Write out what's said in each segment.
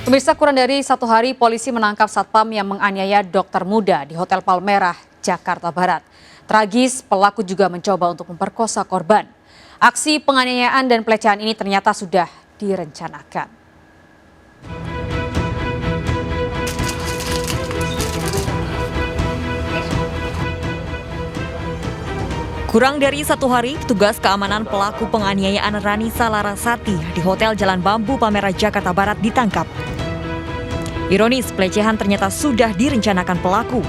Pemirsa, kurang dari 1 hari polisi menangkap satpam yang menganiaya dokter muda di Hotel Palmerah, Jakarta Barat. Tragis, pelaku juga mencoba untuk memperkosa korban. Aksi penganiayaan dan pelecehan ini ternyata sudah direncanakan. Kurang dari 1 hari, petugas keamanan pelaku penganiayaan Ranisa Larasati di Hotel Jalan Bambu Palmerah, Jakarta Barat ditangkap. Ironis, pelecehan ternyata sudah direncanakan pelaku.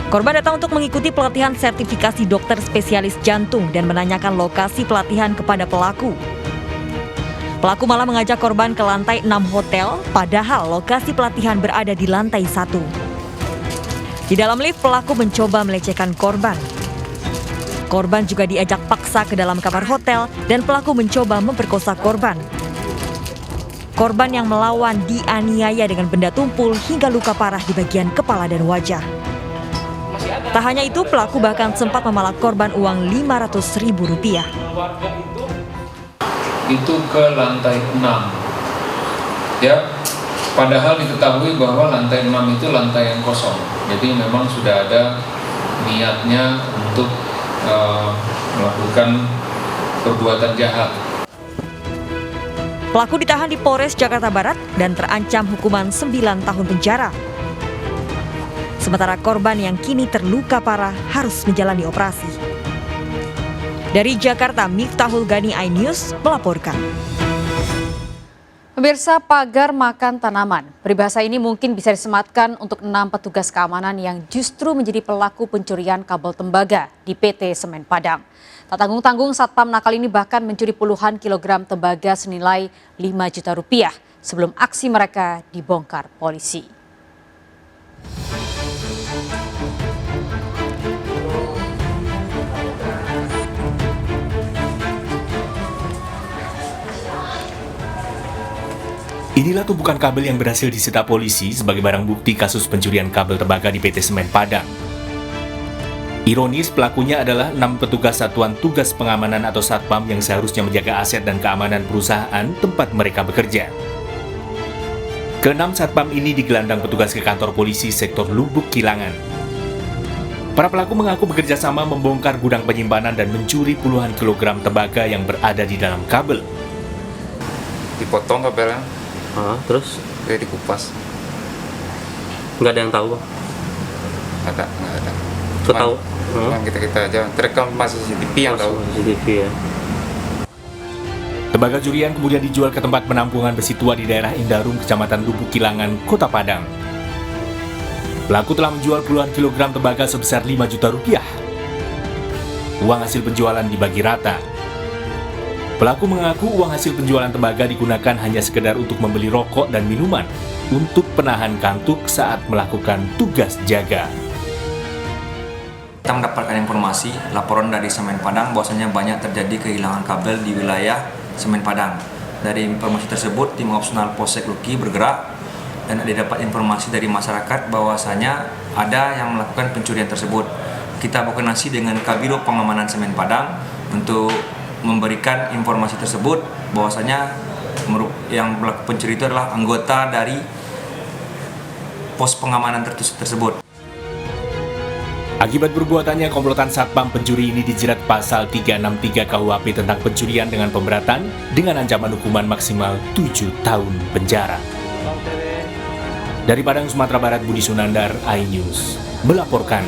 Korban datang untuk mengikuti pelatihan sertifikasi dokter spesialis jantung dan menanyakan lokasi pelatihan kepada pelaku. Pelaku malah mengajak korban ke lantai 6 hotel, padahal lokasi pelatihan berada di lantai 1. Di dalam lift, pelaku mencoba melecehkan korban. Korban juga diajak paksa ke dalam kamar hotel dan pelaku mencoba memperkosa korban. Korban yang melawan dianiaya dengan benda tumpul hingga luka parah di bagian kepala dan wajah. Tak hanya itu, pelaku bahkan sempat memalak korban uang Rp500.000. Itu ke lantai 6. Ya, padahal diketahui bahwa lantai 6 itu lantai yang kosong. Jadi memang sudah ada niatnya untuk melakukan perbuatan jahat. Pelaku ditahan di Polres Jakarta Barat dan terancam hukuman 9 tahun penjara. Sementara korban yang kini terluka parah harus menjalani operasi. Dari Jakarta, Miftahul Gani, iNews melaporkan. Pemirsa, pagar makan tanaman. Peribahasa ini mungkin bisa disematkan untuk 6 petugas keamanan yang justru menjadi pelaku pencurian kabel tembaga di PT Semen Padang. Tak tanggung-tanggung, satpam nakal ini bahkan mencuri puluhan kilogram tembaga senilai Rp5 juta sebelum aksi mereka dibongkar polisi. Inilah tumpukan kabel yang berhasil disita polisi sebagai barang bukti kasus pencurian kabel tembaga di PT Semen Padang. Ironis, pelakunya adalah 6 petugas Satuan Tugas Pengamanan atau Satpam yang seharusnya menjaga aset dan keamanan perusahaan tempat mereka bekerja. Ke-6 Satpam ini digelandang petugas ke kantor polisi sektor Lubuk Kilangan. Para pelaku mengaku bekerja sama membongkar gudang penyimpanan dan mencuri puluhan kilogram tembaga yang berada di dalam kabel. Dipotong kabelnya. Terus? Kayak dikupas. Nggak ada yang tahu, Bang? Nggak ada. Tahu? Cuman kita aja. Terekam masih CCTV yang tahu. CCTV ya. Tembaga curian kemudian dijual ke tempat penampungan besi tua di daerah Indarung, Kecamatan Lubuk Kilangan, Kota Padang. Pelaku telah menjual puluhan kilogram tembaga sebesar Rp5 juta. Uang hasil penjualan dibagi rata. Pelaku mengaku uang hasil penjualan tembaga digunakan hanya sekedar untuk membeli rokok dan minuman untuk penahan kantuk saat melakukan tugas jaga. Kita mendapatkan informasi, laporan dari Semen Padang bahwasanya banyak terjadi kehilangan kabel di wilayah Semen Padang. Dari informasi tersebut, tim opsional Polsek Luki bergerak dan didapat informasi dari masyarakat bahwasanya ada yang melakukan pencurian tersebut. Kita berkoordinasi dengan Kabiro Pengamanan Semen Padang untuk memberikan informasi tersebut bahwasanya yang melakukan pencuri itu adalah anggota dari pos pengamanan tersebut. Akibat perbuatannya, komplotan satpam pencuri ini dijerat pasal 363 KUHP tentang pencurian dengan pemberatan dengan ancaman hukuman maksimal 7 tahun penjara. Dari Padang, Sumatera Barat, Budi Sunandar, iNews melaporkan.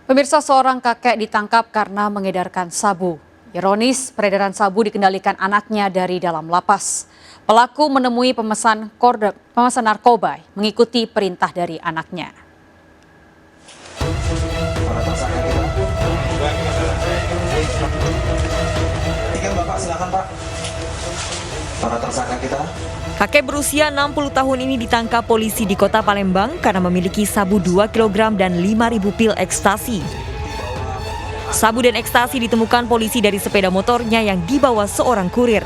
Pemirsa, seorang kakek ditangkap karena mengedarkan sabu. Ironis, peredaran sabu dikendalikan anaknya dari dalam lapas. Pelaku menemui pemesan narkoba mengikuti perintah dari anaknya. Para tersangka kita. Kakek berusia 60 tahun ini ditangkap polisi di Kota Palembang karena memiliki sabu 2 kg dan 5.000 pil ekstasi. Sabu dan ekstasi ditemukan polisi dari sepeda motornya yang dibawa seorang kurir.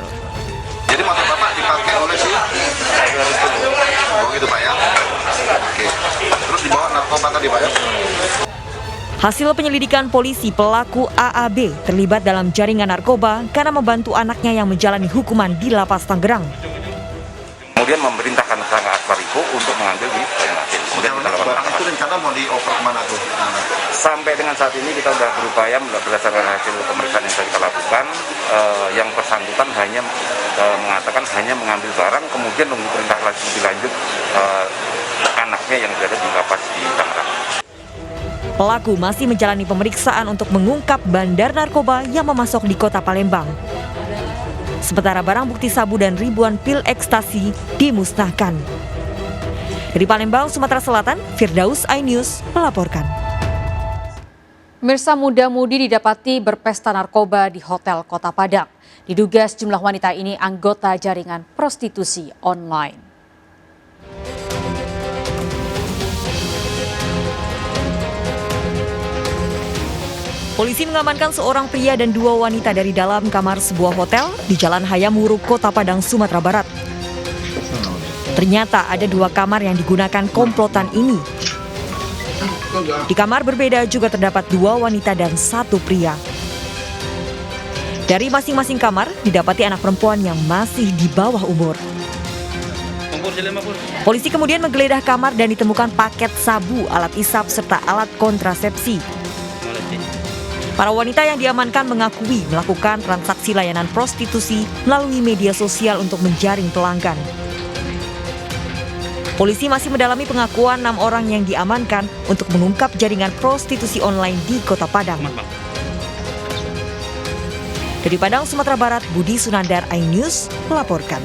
Jadi motor Bapak dipakai oleh si? Oh gitu Pak ya? Oke. Terus dibawa narkoba tadi Pak ya? Hasil penyelidikan polisi, pelaku AAB terlibat dalam jaringan narkoba karena membantu anaknya yang menjalani hukuman di Lapas Tangerang. kemudian memerintahkan tersangka Akbar itu untuk mengambil di Banyuasin. Kemudian kita lakukan Barang itu penangkapan. rencana mau dioper kemana tuh? Sampai dengan saat ini kita sudah berupaya berdasarkan hasil pemeriksaan yang sudah kita lakukan, yang bersangkutan hanya mengatakan hanya mengambil barang, kemudian menunggu perintah lebih lanjut anaknya yang berada di lapas di Tangerang. Pelaku masih menjalani pemeriksaan untuk mengungkap bandar narkoba yang memasok di kota Palembang. Sementara barang bukti sabu dan ribuan pil ekstasi dimusnahkan. Dari Palembang, Sumatera Selatan, Firdaus iNews melaporkan. Pemirsa, muda-mudi didapati berpesta narkoba di Hotel Kota Padang. Diduga sejumlah wanita ini anggota jaringan prostitusi online. Polisi mengamankan seorang pria dan 2 wanita dari dalam kamar sebuah hotel di Jalan Hayamuruk, Kota Padang, Sumatera Barat. Ternyata ada 2 kamar yang digunakan komplotan ini. Di kamar berbeda juga terdapat 2 wanita dan 1 pria. Dari masing-masing kamar didapati anak perempuan yang masih di bawah umur. Polisi kemudian menggeledah kamar dan ditemukan paket sabu, alat isap, serta alat kontrasepsi. Para wanita yang diamankan mengakui melakukan transaksi layanan prostitusi melalui media sosial untuk menjaring pelanggan. Polisi masih mendalami pengakuan 6 orang yang diamankan untuk mengungkap jaringan prostitusi online di Kota Padang. Dari Padang, Sumatera Barat, Budi Sunandar, iNews melaporkan.